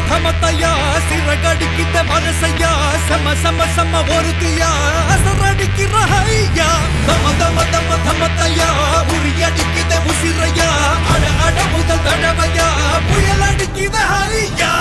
தமத்தையா சிறகடிக்கிட்ட மனசையா சம சம சம ஒருத்தியா அசரடிக்கிற ஐயா தம தம தம தமத்தையா உரியடிக்கிட்ட உசிரையா அட அட முதல் தடவையா புயல் அடிக்கிற ஐயா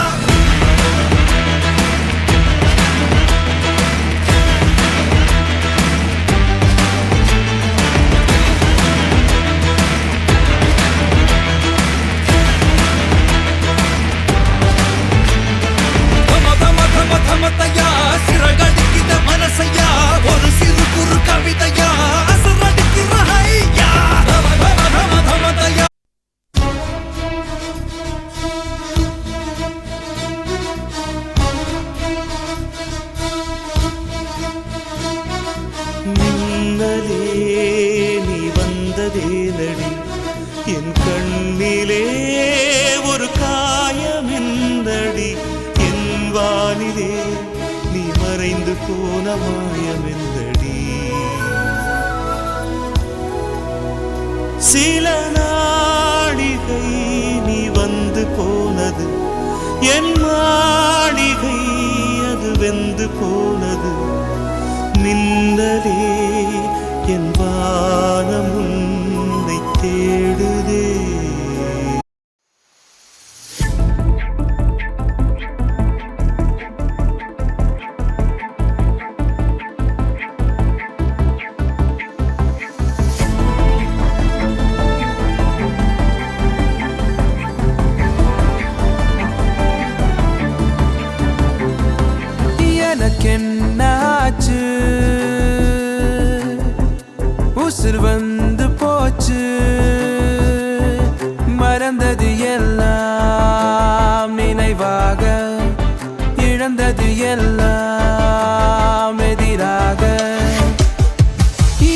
நீ வந்ததேனடி என் கண்ணிலே ஒரு காயமெந்தடி என் வானிலே நீ மறைந்து போன மாயமெந்தடி சில நாளிகை நீ வந்து போனது என் மாளிகை அது வெந்து போனது மின்னலே என் வானம் உன்னை தேடுதே எனக்கென்னாச்சு உசுர் வந்து போச்சு மறந்தது எல்லாம் நினைவாக இழந்தது எல்லாம் எதிராக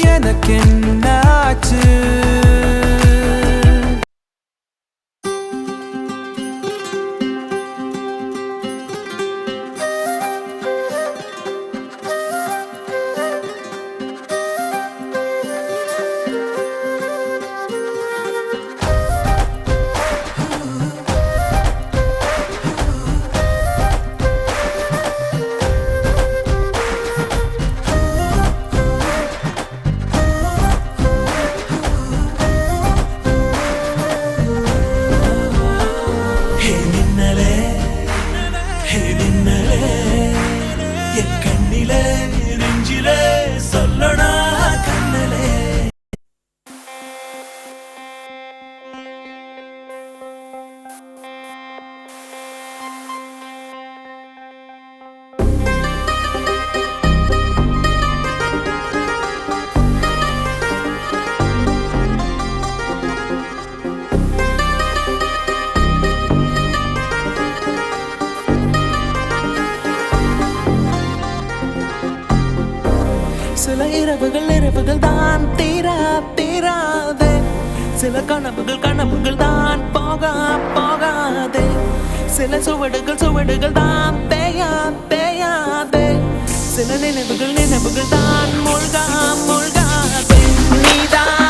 எனக்கென்னாச்சு சில இரவுகள் தான் தீராதே சில கனவுகள் தான் போகாதே சில சுவடுகள் தான் தேயாதே சில நினைவுகள் தான் மூழ்காதே நீதான்